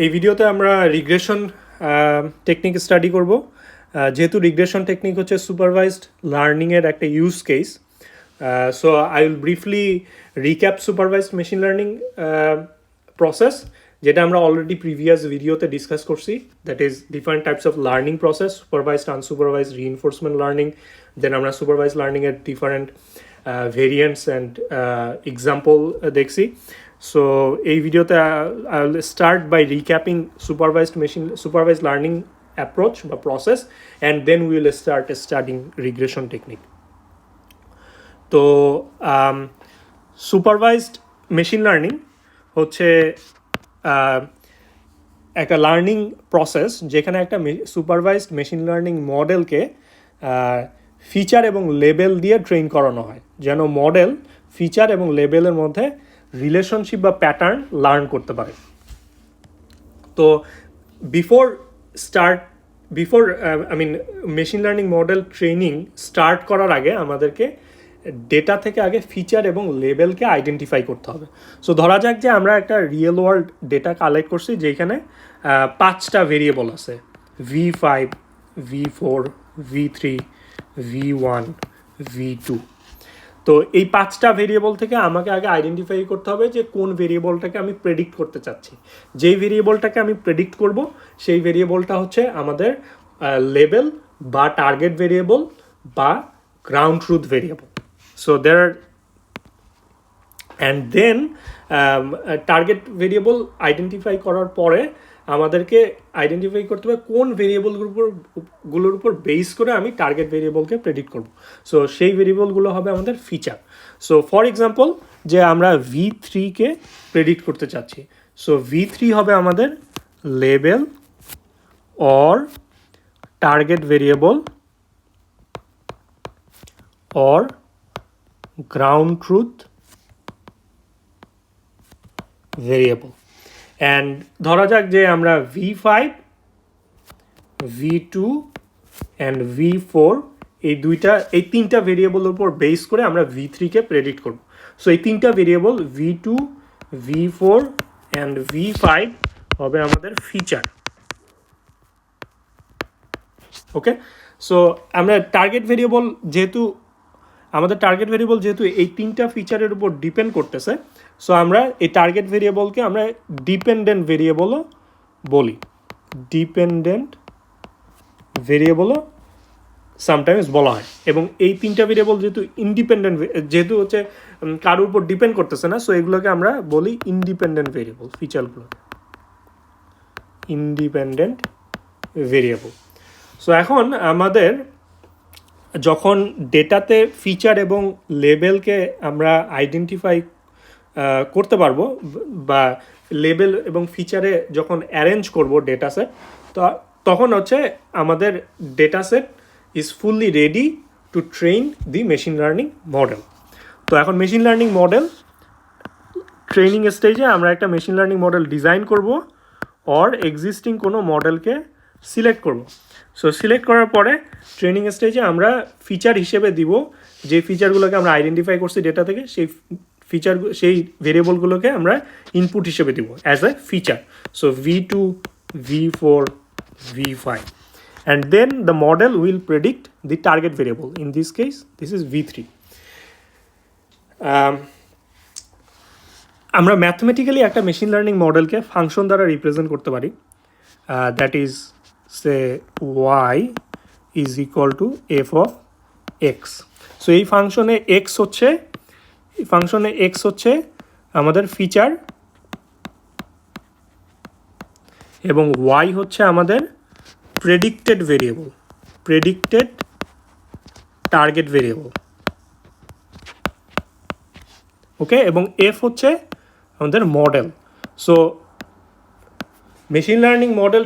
এই ভিডিওতে আমরা রিগ্রেশন টেকনিক স্টাডি করব। যেহেতু রিগ্রেশন টেকনিক হচ্ছে সুপারভাইজড লার্নিংয়ের একটা use case, so I will briefly recap supervised machine learning process, যেটা আমরা অলরেডি প্রিভিয়াস ভিডিওতে ডিসকাস করছি। That is different types of learning process, supervised, unsupervised, reinforcement learning. Then আমরা সুপারভাইজড লার্নিংয়ের ডিফারেন্ট ভেরিয়েন্টস অ্যান্ড এক্সাম্পল দেখছি। So এই ভিডিওতে I will start by recapping supervised learning approach বা process, and then we will start studying regression technique. তো supervised machine learning হচ্ছে একটা লার্নিং প্রসেস যেখানে একটা সুপারভাইজড মেশিন লার্নিং মডেলকে ফিচার এবং লেবেল দিয়ে ট্রেন করানো হয়, যেন মডেল ফিচার এবং লেবেলের মধ্যে রিলেশনশিপ বা প্যাটার্ন লার্ন করতে পারে। তো before machine learning model training start করার আগে আমাদেরকে ডেটা থেকে আগে ফিচার এবং লেবেলকে আইডেন্টিফাই করতে হবে। সো ধরা যাক যে আমরা একটা রিয়েল ওয়ার্ল্ড ডেটা কালেক্ট করছি যেখানে 5টা ভেরিয়েবল আছে, V5, V4, V3, V1, V2। তো এই 5টা ভেরিয়েবল থেকে আমাকে আগে আইডেন্টিফাই করতে হবে যে কোন ভেরিয়েবলটাকে আমি প্রেডিক্ট করতে চাচ্ছি। যেই ভেরিয়েবলটাকে আমি প্রেডিক্ট করব সেই ভেরিয়েবলটা হচ্ছে আমাদের লেবেল বা টার্গেট ভেরিয়েবল বা ground truth variable. So and then target variable identify করার পরে আমাদেরকে আইডেন্টিফাই করতে হবে কোন ভেরিয়েবলগুলোর উপর বেস করে আমি টার্গেট ভেরিয়েবলকে প্রেডিক্ট করব। সো সেই ভেরিয়েবলগুলো হবে আমাদের ফিচার। সো ফর এক্সাম্পল যে আমরা V3কে প্রেডিক্ট করতে চাচ্ছি, সো V3 হবে আমাদের label or target variable or ground truth variable. And ধরা যাক যে আমরা V5, V2 অ্যান্ড V4 এই তিনটা ভেরিয়েবলের উপর বেস করে আমরা V3কে প্রেডিক্ট করব। সো এই তিনটা variable V2, V4 and V5 হবে আমাদের ফিচার। ওকে, সো আমরা টার্গেট ভেরিয়েবল যেহেতু এই তিনটা ফিচারের উপর ডিপেন্ড করতেছে, সো আমরা এই টার্গেট ভেরিয়েবলকে আমরা ডিপেন্ডেন্ট ভেরিয়েবলও বলি। ডিপেন্ডেন্ট ভেরিয়েবলও সামটাইমস বলা হয়। এবং এই তিনটা ভেরিয়েবল যেহেতু হচ্ছে কারোর উপর ডিপেন্ড করতেছে না, সো এগুলোকে আমরা বলি ইন্ডিপেন্ডেন্ট ভেরিয়েবল। ফিচারগুলো ইন্ডিপেন্ডেন্ট ভেরিয়েবল। সো এখন আমাদের যখন ডেটাতে ফিচার এবং লেবেলকে আমরা আইডেন্টিফাই করতে পারবো বা লেবেল এবং ফিচারে যখন অ্যারেঞ্জ করব ডেটা সেট, তো তখন হচ্ছে আমাদের data set is fully ready to train the machine learning model. তো এখন মেশিন লার্নিং মডেল ট্রেনিং স্টেজে আমরা একটা মেশিন লার্নিং মডেল ডিজাইন করব অর এক্সিস্টিং কোনো মডেলকে সিলেক্ট করব। সো সিলেক্ট করার পরে ট্রেনিং স্টেজে আমরা ফিচার হিসেবে দিব যে ফিচারগুলোকে আমরা আইডেন্টিফাই করছি ডেটা থেকে, সেই ভেরিয়েবলগুলোকে আমরা ইনপুট হিসেবে দিব as a feature. So V2, V4, V5, and then the model will predict the target variable. In this case, this is V3. আমরা ম্যাথমেটিক্যালি একটা মেশিন লার্নিং মডেলকে ফাংশন দ্বারা রিপ্রেজেন্ট করতে পারি। That is say y is equal to f of x. So এই ফাংশনে x হচ্ছে আমাদের feature এবং y হচ্ছে আমাদের predicted variable, predicted target variable. Okay, এবং f হচ্ছে আমাদের model. So machine learning model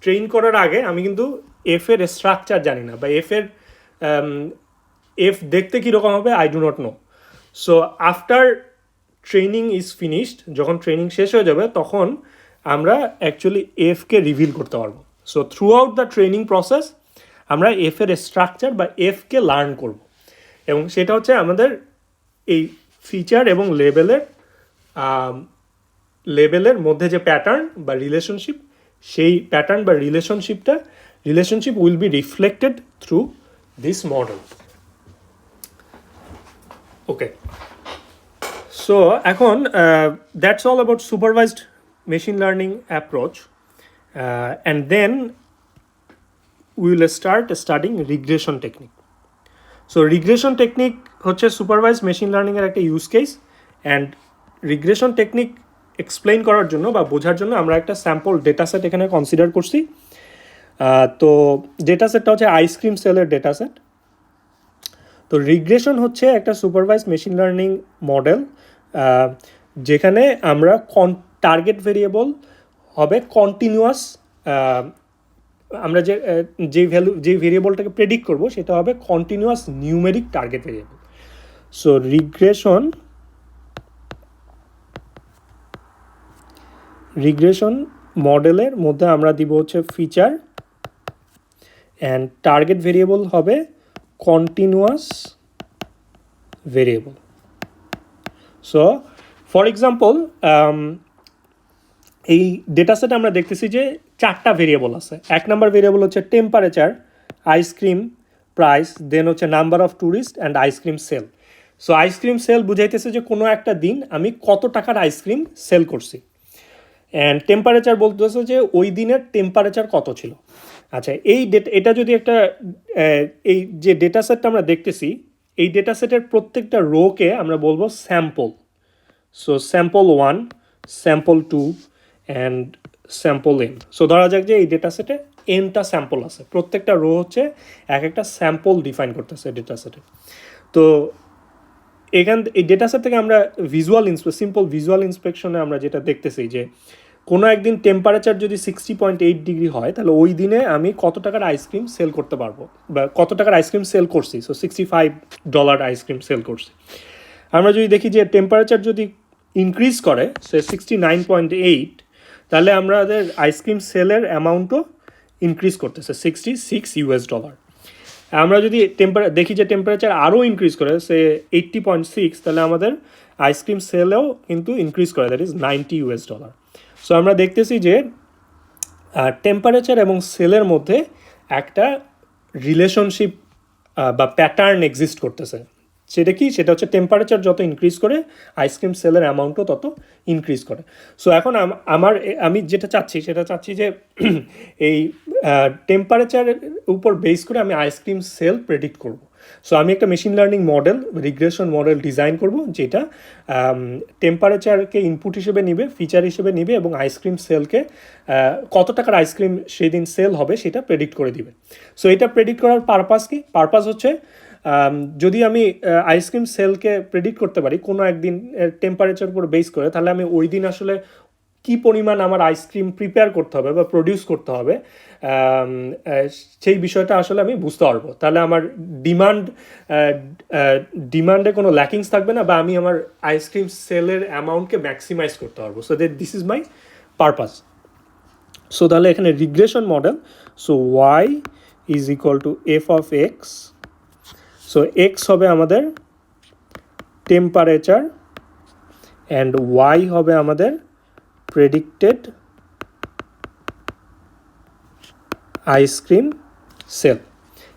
train করার আগে আমি কিন্তু এর স্ট্রাকচার জানি না, বা এফ দেখতে কীরকম হবে I do not know. So after training is finished, যখন ট্রেনিং শেষ হয়ে যাবে তখন আমরা অ্যাকচুয়ালি এফকে রিভিল করতে পারবো। So throughout the training process আমরা এর স্ট্রাকচার বা এফকে লার্ন করব, এবং সেটা হচ্ছে আমাদের এই ফিচার এবং লেবেলের লেভেলের মধ্যে যে প্যাটার্ন বা রিলেশনশিপ, সেই প্যাটার্ন বা relationship will be reflected through this model. Okay, so এখন that's all about supervised machine learning approach, and then we will start studying regression technique. So regression technique হচ্ছে supervised machine learning এর একটা use case, and regression technique explain করার জন্য বা বোঝার জন্য আমরা একটা স্যাম্পল ডেটা সেট এখানে কনসিডার করছি। তো ডেটা সেটটা হচ্ছে আইসক্রিম সেলের ডেটা সেট। তো রিগ্রেশন হচ্ছে একটা সুপারভাইজড মেশিন লার্নিং মডেল যেখানে আমরা টার্গেট ভেরিয়েবল হবে কন্টিনিউয়াস, আমরা যে ভেরিয়েবলটাকে প্রেডিক্ট করব সেটা হবে continuous numeric target variable. So regression মডেলের মধ্যে আমরা দিব হচ্ছে ফিচার, অ্যান্ড টার্গেট ভেরিয়েবল হবে continuous variable. So for example এই ডেটা সেটে আমরা দেখতেছি যে 4টা ভেরিয়েবল আছে। 1 নাম্বার ভেরিয়েবল হচ্ছে টেম্পারেচার, আইসক্রিম প্রাইস, দেন হচ্ছে number of tourist and ice cream sale. So ice cream sale বুঝাইতেছে যে কোনো একটা দিন আমি কত টাকার আইসক্রিম সেল করছি, অ্যান্ড টেম্পারেচার বলতেছে যে ওই দিনের টেম্পারেচার কত ছিল। আচ্ছা, এটা যদি একটা এই যে ডেটা সেটটা আমরা দেখতেছি, এই ডেটা সেটের প্রত্যেকটা রোকে আমরা বলবো sample. So sample 1, sample 2 and sample n। So ধরা যাক যে এই ডেটা সেটে nটা স্যাম্পল আছে, প্রত্যেকটা রো হচ্ছে এক একটা স্যাম্পল ডিফাইন করতেছে ডেটা সেটে। তো এই ডেটা সেট থেকে আমরা সিম্পল ভিজুয়াল ইন্সপেকশনে আমরা যেটা দেখতেছি যে কোনো একদিন টেম্পারেচার যদি 60.8 ডিগ্রি হয়, তাহলে ওই দিনে আমি কত টাকার আইসক্রিম সেল করতে পারবো বা কত টাকার আইসক্রিম সেল করছি। সো $65 আইসক্রিম সেল করছি। আমরা যদি দেখি যে টেম্পারেচার যদি ইনক্রিজ করে সে 69.8, তাহলে আমাদের আইসক্রিম সেলের অ্যামাউন্টও ইনক্রিজ করতেছে $66। আমরা যদি দেখি যে টেম্পারেচার আরও ইনক্রিজ করে সে 80.6, তাহলে আমাদের আইসক্রিম সেলেও কিন্তু ইনক্রিজ করে, দ্যাট ইজ $90। সো আমরা দেখতেছি যে টেম্পারেচার এবং সেলের মধ্যে একটা রিলেশনশিপ বা প্যাটার্ন এক্সিস্ট করতেছে। সেটা কি? সেটা হচ্ছে টেম্পারেচার যত ইনক্রিজ করে আইসক্রিম সেলের অ্যামাউন্টও তত ইনক্রিজ করে। সো এখন আমি যেটা চাচ্ছি যে এই টেম্পারেচারের উপর বেস করে আমি আইসক্রিম সেল প্রেডিক্ট করব। সো আমি একটা machine learning model, regression model design করব যেটা টেম্পারেচারকে ইনপুট হিসেবে নিবে, ফিচার হিসেবে নিবে, এবং আইসক্রিম সেলকে কত টাকার আইসক্রিম সেদিন সেল হবে সেটা প্রেডিক্ট করে দিবে। সো এটা প্রেডিক্ট করার পারপাস কি? পারপাস হচ্ছে যদি আমি আইসক্রিম সেলকে প্রেডিক্ট করতে পারি কোনো একদিন টেম্পারেচার উপর বেস করে, তাহলে আমি ওই দিন আসলে কী পরিমাণ আমার আইসক্রিম প্রিপেয়ার করতে হবে বা প্রডিউস করতে হবে সেই বিষয়টা আসলে আমি বুঝতে পারবো। তাহলে আমার ডিমান্ডে কোনো ল্যাকিংস থাকবে না, বা আমি আমার আইসক্রিম সেলের অ্যামাউন্টকে ম্যাক্সিমাইজ করতে পারবো। So this is my purpose. So তাহলে এখানে regression model, so y is equal to f of x. So x হবে আমাদের টেম্পারেচার অ্যান্ড ওয়াই হবে আমাদের predicted ice cream sale,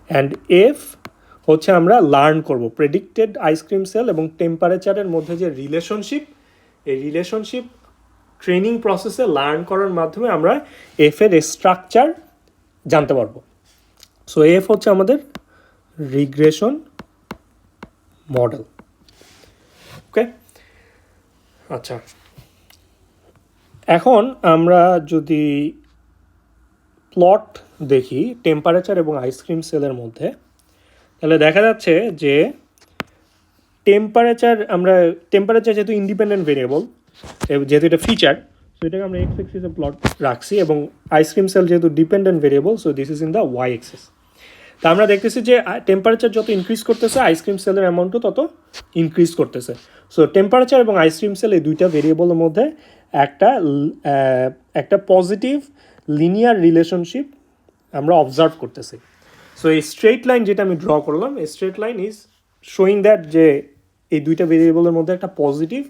and f হচ্ছে আমরা লার্ন করব প্রেডিক্টেড আইসক্রিম সেল এবং টেম্পারেচারের মধ্যে যে রিলেশনশিপ, এই রিলেশনশিপ ট্রেনিং প্রসেসে লার্ন করার মাধ্যমে আমরা এফের স্ট্রাকচার জানতে পারবো। সো এফ হচ্ছে আমাদের রিগ্রেশন মডেল। ওকে, আচ্ছা, এখন আমরা যদি প্লট দেখি টেম্পারেচার এবং আইসক্রিম সেলের মধ্যে, তাহলে দেখা যাচ্ছে যে টেম্পারেচার যেহেতু ইন্ডিপেন্ডেন্ট ভেরিয়েবল, যেহেতু এটা ফিচার, সো এটাকে আমরা এক্স এক্সিসে প্লট রাখছি, এবং আইসক্রিম সেল যেহেতু dependent variable, so this is in the y axis. তা আমরা দেখতেছি যে টেম্পারেচার যত ইনক্রিজ করতেছে আইসক্রিম সেলের অ্যামাউন্টও তত ইনক্রিজ করতেছে। সো টেম্পারেচার এবং আইসক্রিম সেল এই দুইটা ভেরিয়েবলের মধ্যে একটা পজিটিভ লিনিয়ার রিলেশনশিপ আমরা অবজার্ভ করতেছি। সো এই স্ট্রেট লাইন যেটা আমি ড্র করলাম, এই straight line is showing that যে এই দুইটা ভেরিয়েবলের মধ্যে একটা পজিটিভ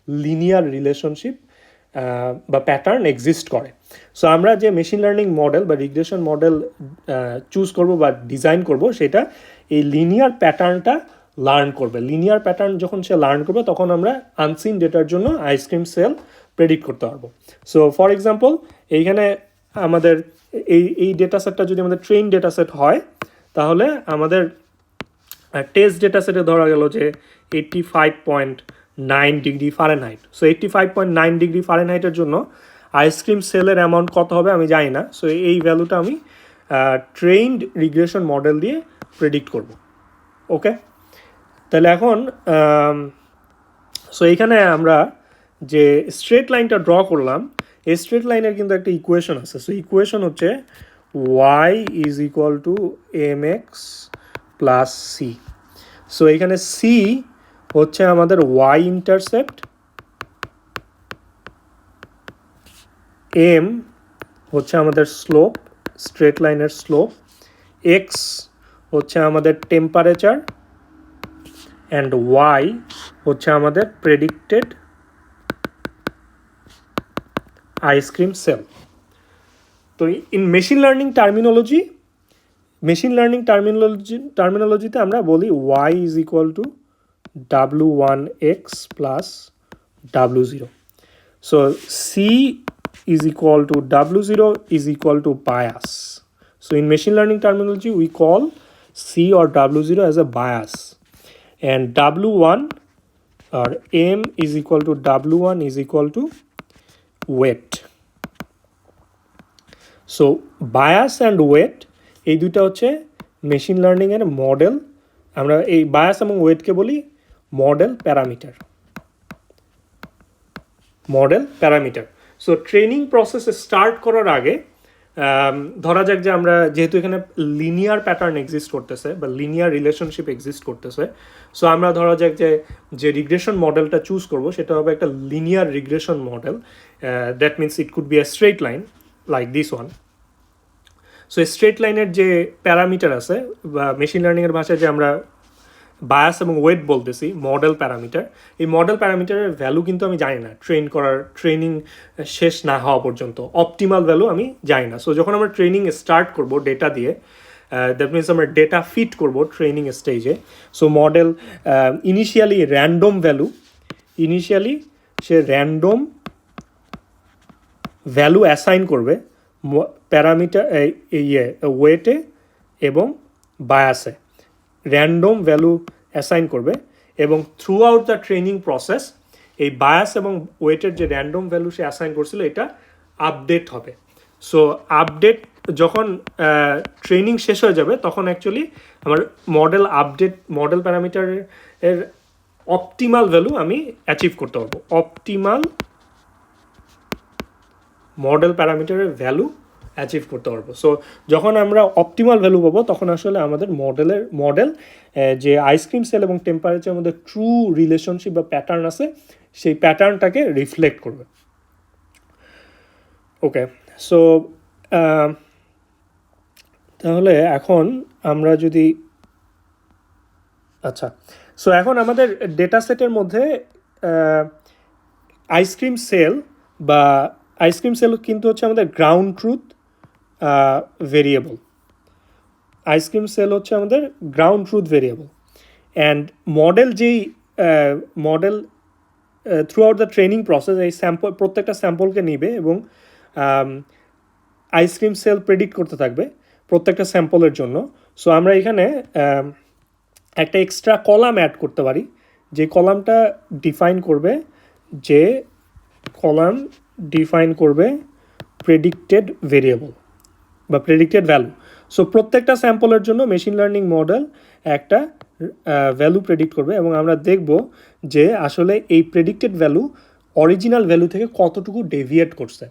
লিনিয়ার রিলেশনশিপ বা প্যাটার্ন এক্সিস্ট করে। সো আমরা যে মেশিন লার্নিং মডেল বা রিগ্রেশন মডেল চুজ করব বা ডিজাইন করব, সেটা এই লিনিয়ার প্যাটার্নটা লার্ন করবে। লিনিয়ার প্যাটার্ন যখন সে লার্ন করবে তখন আমরা আনসিন ডেটার জন্য আইসক্রিম সেল প্রেডিক্ট করতে পারবো। সো ফর এক্সাম্পল এইখানে আমাদের এই ডেটা সেটটা যদি আমাদের ট্রেন ডেটা সেট হয়, তাহলে আমাদের টেস্ট ডেটা সেটে ধরা গেল যে 85.9 ডিগ্রি ফারেনহাইট। সো 85.9 ডিগ্রি ফারেনহাইটের জন্য আইসক্রিম সেলের অ্যামাউন্ট কত হবে আমি জানি না। সো এই ভ্যালুটা আমি ট্রেইনড রিগ্রেশন মডেল দিয়ে প্রেডিক্ট করব। ওকে, তাহলে এখন সো এইখানে আমরা যে স্ট্রেট লাইনটা ড্র করলাম, এই স্ট্রেট লাইনের কিন্তু একটা ইকুয়েশন আছে। সো ইকুয়েশন হচ্ছে y is equal to mx plus c. So এখানে সি হচ্ছে আমাদের y ইন্টারসেপ্ট, এম হচ্ছে আমাদের স্লোপ, স্ট্রেট লাইনের স্লোপ, এক্স হচ্ছে আমাদের টেম্পারেচার, অ্যান্ড ওয়াই হচ্ছে আমাদের প্রেডিক্টেড আইসক্রিম সেল। তো ইন মেশিন লার্নিং টার্মিনোলজিতে আমরা বলি y is equal to w1x plus w0. So c is equal to w0 is equal to bias. So in machine learning terminology we call c or w0 as a bias, and w1 or m is equal to w1 is equal to weight. So bias and weight এই দুটো হচ্ছে machine learning এর model. আমরা এই bias এবং ওয়েটকে বলি model parameter. So training process start করার আগে ধরা যাক যে আমরা যেহেতু এখানে লিনিয়ার প্যাটার্ন এক্সিস্ট করতেছে বা লিনিয়ার রিলেশনশিপ এক্সিস্ট করতেছে, সো আমরা ধরা যাক যে রিগ্রেশন মডেলটা চুজ করব সেটা হবে একটা linear regression model. That means it could be a straight line like this one. So straight লাইনের যে প্যারামিটার আছে বা মেশিন লার্নিংয়ের ভাষায় যে আমরা বায়াস এবং ওয়েট বলতেছি মডেল প্যারামিটার, এই মডেল প্যারামিটারের ভ্যালু কিন্তু আমি জানি না ট্রেনিং শেষ না হওয়া পর্যন্ত। অপটিমাল ভ্যালু আমি জানি না। সো যখন আমরা ট্রেনিং স্টার্ট করব ডেটা দিয়ে, দ্যাট মিনস আমরা ডেটা ফিট করব ট্রেনিং স্টেজে। সো মডেল ইনিশিয়ালি সে র্যান্ডম ভ্যালু অ্যাসাইন করবে প্যারামিটার ওয়েটে এবং বায়াসে র্যান্ডম ভ্যালু অ্যাসাইন করবে, এবং through out the training process এই বায়াস এবং ওয়েটের যে র্যান্ডম ভ্যালু সে অ্যাসাইন করছিল এটা আপডেট হবে। সো আপডেট যখন ট্রেনিং শেষ হয়ে যাবে তখন অ্যাকচুয়ালি আমার মডেল প্যারামিটারের অপটিমাল ভ্যালু আমি অ্যাচিভ করতে পারবো। অপটিমাল মডেল প্যারামিটারের ভ্যালু অ্যাচিভ করতে পারবো। সো যখন আমরা অপটিমাল ভ্যালু পাবো তখন আসলে আমাদের মডেল যে আইসক্রিম সেল এবং টেম্পারেচারের মধ্যে ট্রু রিলেশনশিপ বা প্যাটার্ন আছে সেই প্যাটার্নটাকে রিফ্লেক্ট করবে। ওকে, সো তাহলে এখন আমরা যদি সো এখন আমাদের ডেটা সেটের মধ্যে আইসক্রিম সেল কিন্তু হচ্ছে আমাদের ground truth variable. Ice cream sale হচ্ছে আমাদের ground truth variable, and model throughout the training process এই প্রত্যেকটা স্যাম্পলকে নিবে এবং আইসক্রিম সেল প্রেডিক্ট করতে থাকবে প্রত্যেকটা স্যাম্পলের জন্য। সো আমরা এখানে একটা এক্সট্রা কলাম অ্যাড করতে পারি, যে কলামটা ডিফাইন করবে প্রেডিক্টেড ভেরিয়েবল বা প্রেডিক্টেড ভ্যালু। সো প্রত্যেকটা স্যাম্পলের জন্য মেশিন লার্নিং মডেল একটা ভ্যালু প্রেডিক্ট করবে, এবং আমরা দেখব যে আসলে এই প্রেডিক্টেড ভ্যালু অরিজিনাল ভ্যালু থেকে কতটুকু ডেভিয়েট করছে।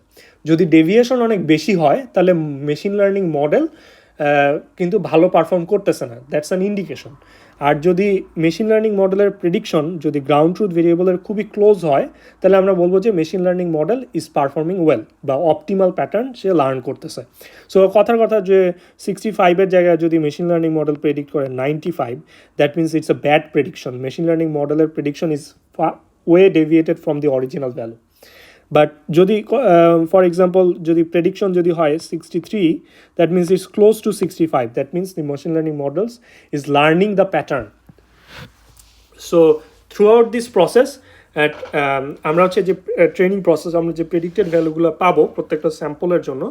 যদি ডেভিয়েশন অনেক বেশি হয় তাহলে মেশিন লার্নিং মডেল কিন্তু ভালো পারফর্ম করতেছে না, দ্যাটস অ্যান ইন্ডিকেশন। আর যদি মেশিন লার্নিং মডেলের প্রেডিকশন যদি গ্রাউন্ড ট্রুথ ভেরিয়েবলের খুবই ক্লোজ হয় তাহলে আমরা বলবো যে machine learning model is performing well বা অপটিমাল প্যাটার্ন সে লার্ন করতেছে। সো কথার কথা যে 65-এর জায়গায় যদি মেশিন লার্নিং মডেল প্রেডিক্ট করে 95, that means it's a bad prediction. Machine learning মডেলের prediction is way deviated from the original value. But যদি ফর এক্সাম্পল যদি প্রেডিকশন যদি হয় 63, that means it's close to 65, that means the machine learning models is learning the pattern. So throughout this process আমরা হচ্ছে যে training process আমরা যে predicted ভ্যালুগুলো পাবো প্রত্যেকটা স্যাম্পলের জন্য,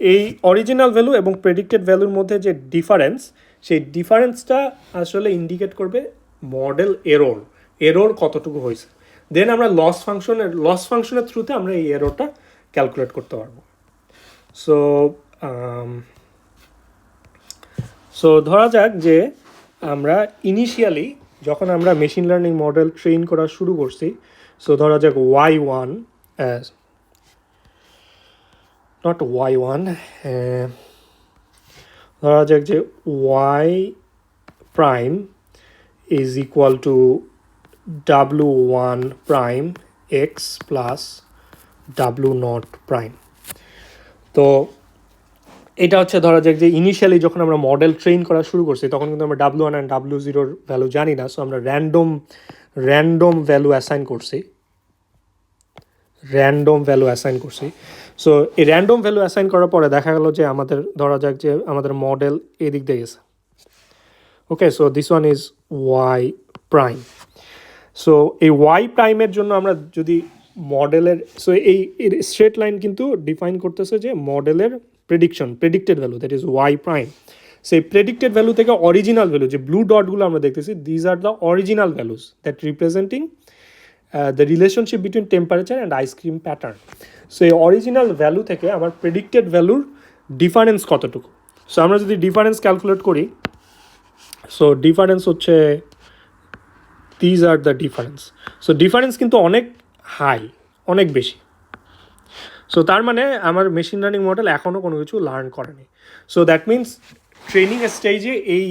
এই অরিজিনাল ভ্যালু এবং প্রেডিক্টেড ভ্যালুর মধ্যে যে ডিফারেন্স, সেই ডিফারেন্সটা আসলে ইন্ডিকেট করবে মডেল এরর কতটুকু হয়েছে। দেন আমরা লস ফাংশনের থ্রুতে আমরা এই এররটা ক্যালকুলেট করতে পারবো। সো সো ধরা যাক যে আমরা ইনিশিয়ালি যখন আমরা মেশিন লার্নিং মডেল ট্রেন করা শুরু করছি, সো ধরা যাক y1 নট y1, ধরা যাক যে y prime is equal two w1 prime x plus w0 prime. তো এটা হচ্ছে ধরা যাক যে ইনিশিয়ালি যখন আমরা মডেল ট্রেন করা শুরু করছি তখন কিন্তু আমরা w1 অ্যান্ড w0 ভ্যালু জানি না। সো আমরা র্যান্ডম ভ্যালু অ্যাসাইন করছি। সো এই র্যান্ডম ভ্যালু অ্যাসাইন করার পরে দেখা গেল যে আমাদের ধরা যাক যে আমাদের মডেল এদিক দিয়ে গেছে। Okay, so this one is Y prime. সো এই ওয়াই প্রাইমের জন্য আমরা যদি মডেলের, সো এই স্ট্রেট লাইন কিন্তু ডিফাইন করতেছে যে মডেলের predicted value, that is Y prime. সেই প্রেডিক্টেড ভ্যালু থেকে অরিজিনাল ভ্যালু যে ব্লু ডটগুলো আমরা দেখতেছি, these are the original values that representing the relationship between temperature and ice cream pattern. So এই অরিজিনাল ভ্যালু থেকে আমার প্রেডিক্টেড ভ্যালুর ডিফারেন্স কতটুকু। সো আমরা যদি ডিফারেন্স ক্যালকুলেট করি, সো ডিফারেন্স হচ্ছে these are the difference. So difference কিন্তু অনেক হাই, অনেক বেশি। সো তার মানে আমার মেশিন লার্নিং মডেল এখনও কোনো কিছু লার্ন করেনি। সো দ্যাট মিনস ট্রেনিং স্টেজে এই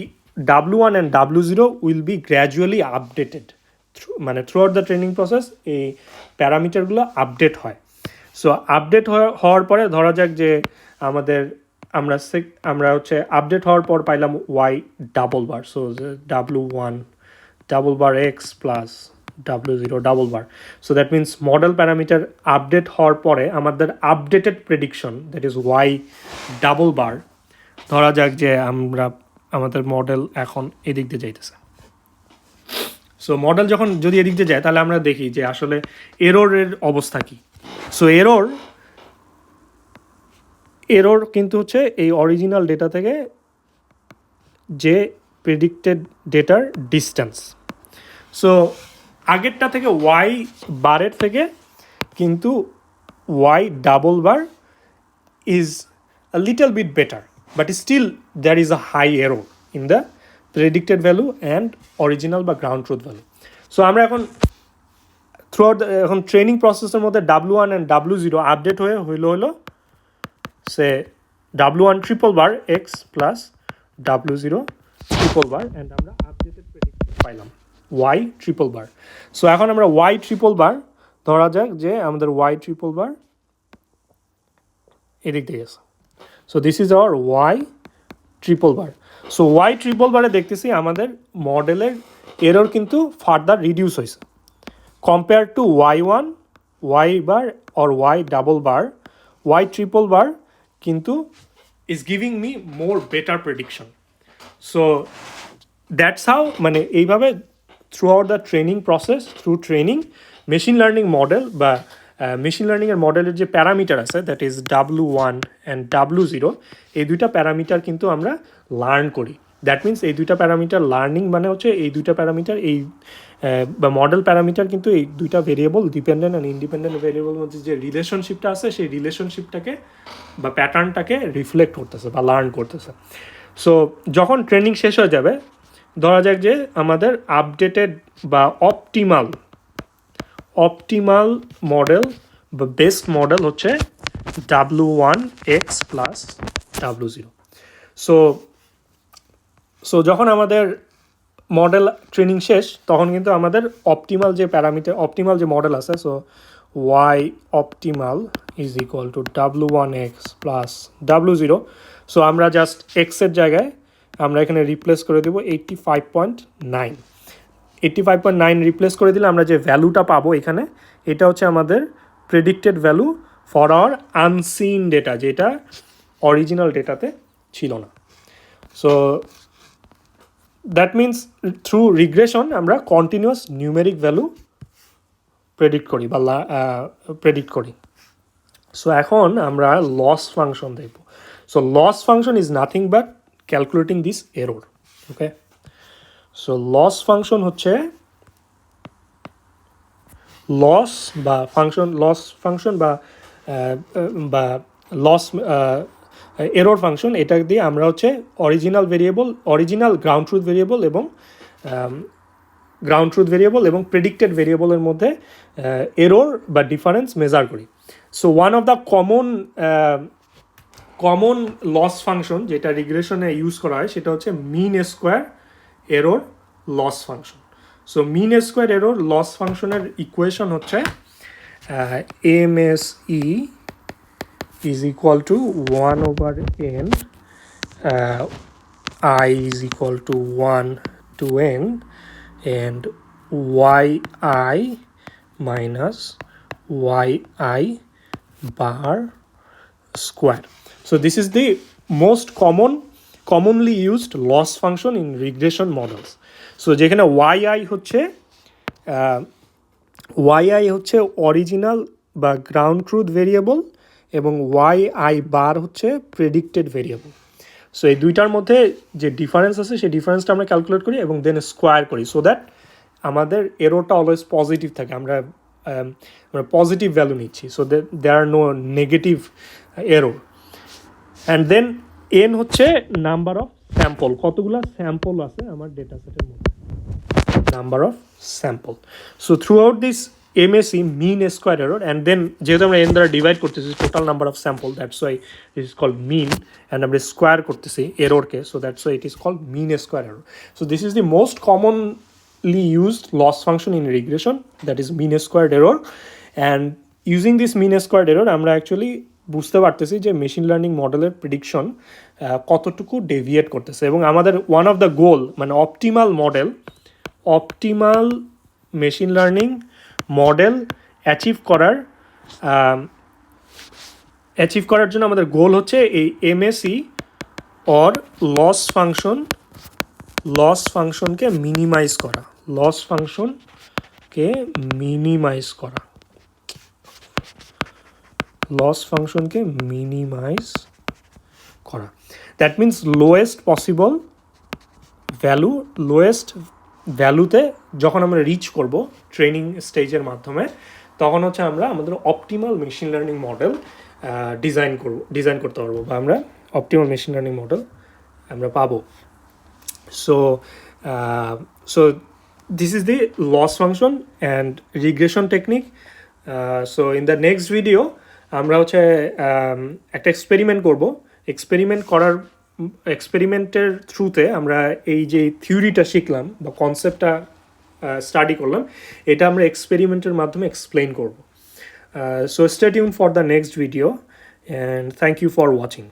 w1 and w0 will be gradually updated, মানে throughout the training process এই প্যারামিটারগুলো আপডেট হয়। সো আপডেট হওয়ার পরে ধরা যাক যে আমরা হচ্ছে আপডেট হওয়ার পর পাইলাম y double bar. So w1 double bar x plus w0 double bar. So that means model parameter update হওয়ার পরে আমাদের updated prediction, that is y double বার, ধরা যাক যে আমাদের মডেল এখন এদিক দিয়ে যাইতেছে। সো মডেল যখন যদি এদিক দিয়ে যায় তাহলে আমরা দেখি যে আসলে এররের অবস্থা কী। সো এরর কিন্তু হচ্ছে এই অরিজিনাল ডেটা থেকে যে প্রেডিক্টেড ডেটার ডিস্টেন্স। সো আগেরটা থেকে ওয়াই বারের থেকে কিন্তু y double bar is a little bit better, but still there is a high error in the predicted value and original বা গ্রাউন্ড ট্রুথ ভ্যালু। সো আমরা এখন থ্রু আউট এখন ট্রেনিং প্রসেসের মধ্যে w1 অ্যান্ড w0 আপডেট হলো সে w1 triple bar x plus w0 triple bar, and আমরা updated predicted পাইলাম y triple bar. So এখন আমরা y ট্রিপল বার, ধরা যাক যে আমাদের y ট্রিপল বার এদিক দিয়ে গেছে। So this is our y triple bar. So y triple বারে দেখতেছি আমাদের মডেলের এরর কিন্তু ফার্দার রিডিউস হয়েছে compare to y1 y bar or y double bar. y triple bar কিন্তু is giving me more better prediction. So that's how, মানে এইভাবে throughout the training process, through training machine learning model বা machine লার্নিংয়ের মডেলের যে parameter আছে, that is w1 and w0, এই দুইটা প্যারামিটার কিন্তু আমরা লার্ন করি। দ্যাট মিনস এই দুইটা প্যারামিটার লার্নিং মানে হচ্ছে এই দুইটা প্যারামিটার এই বা মডেল প্যারামিটার কিন্তু এই দুইটা ভেরিয়েবল, ডিপেন্ডেন্ট অ্যান্ড ইন্ডিপেন্ডেন্ট ভেরিয়েবলের মধ্যে যে রিলেশনশিপটা আছে সেই রিলেশনশিপটাকে বা প্যাটার্নটাকে রিফ্লেক্ট করতেছে বা লার্ন করতেছে। সো যখন ট্রেনিং শেষ হয়ে যাবে, ধরা যাক যে আমাদের আপডেটেড বা অপটিমাল মডেল বা বেস্ট মডেল হচ্ছে w1 x plus w0। So যখন আমাদের মডেল ট্রেনিং শেষ তখন কিন্তু আমাদের অপটিমাল যে মডেল আছে, so y optimal is equal two w1 x plus w0। So আমরা জাস্ট এক্সের জায়গায় আমরা এখানে রিপ্লেস করে দেবো 85.9 রিপ্লেস করে দিলে আমরা যে ভ্যালুটা পাবো এখানে, এটা হচ্ছে আমাদের predicted value for our unseen data, যেটা অরিজিনাল ডেটাতে ছিল না। So that means through regression আমরা কন্টিনিউয়াস নিউমেরিক ভ্যালু প্রেডিক্ট করি বা প্রেডিক্ট করি। সো এখন আমরা লস ফাংশন দেখব। So loss function is nothing but calculating this error. Okay, so loss function হচ্ছে লস বা ফাংশন বা লস এরর ফাংশন, এটা দিয়ে আমরা হচ্ছে অরিজিনাল গ্রাউন্ড ট্রুথ ভেরিয়েবল এবং প্রেডিক্টেড ভেরিয়েবলের মধ্যে এরর বা ডিফারেন্স মেজার করি। So one of the common loss function যেটা রিগ্রেশনে ইউজ করা হয় সেটা হচ্ছে mean square error loss function. So mean square error loss ফাংশনের ইকুয়েশন হচ্ছে MSE is equal to 1 over n, I is equal to 1 to n, and yi minus yi bar square. So this is the most commonly used loss function in regression models. So যেখানে yi হচ্ছে original বা ground truth variable এবং yi বার হচ্ছে predicted variable. So এই দুইটার মধ্যে যে difference আছে সেই ডিফারেন্সটা আমরা ক্যালকুলেট করি এবং দেন স্কোয়ার করি, সো দ্যাট আমাদের এরোটা অলওয়েজ পজিটিভ থাকে, আমরা পজিটিভ ভ্যালু নিচ্ছি, so there are no negative error. And then n হচ্ছে নাম্বার অফ স্যাম্পল, কতগুলো স্যাম্পল আছে আমার ডেটা সেটের মধ্যে, number of sample. So throughout this MSE mean square error, and then যেহেতু আমরা n দ্বারা ডিভাইড করতেছি total number of sample, that's why this is called mean, and আমরা স্কোয়ার করতেছি এররকে, so that's why it is called mean square error. So this is the most commonly used loss function in regression, that is mean square error. And using this mean square error আমরা actually বুঝতে পারতেছি যে machine learning মডেলের prediction কতটুকু deviate করতেছে, এবং আমাদের one of the goal মানে optimal machine learning model achieve করার জন্য আমাদের গোল হচ্ছে এই MSE অর লস ফাংশনকে মিনিমাইজ করা, দ্যাট মিনস লোয়েস্ট পসিবল ভ্যালুতে যখন আমরা রিচ করব ট্রেনিং স্টেজের মাধ্যমে, তখন হচ্ছে আমরা আমাদের optimal machine learning model design করতে পারবো, বা আমরা অপটিমাল মেশিন লার্নিং মডেল আমরা পাবো। So this is the loss function and regression technique. So in the next video আমরা হচ্ছে একটা এক্সপেরিমেন্টের থ্রুতে আমরা এই যে থিওরিটা শিখলাম বা কনসেপ্টটা স্টাডি করলাম, এটা আমরা এক্সপেরিমেন্টের মাধ্যমে এক্সপ্লেন করব। So stay tune for the next video, and thank you for watching.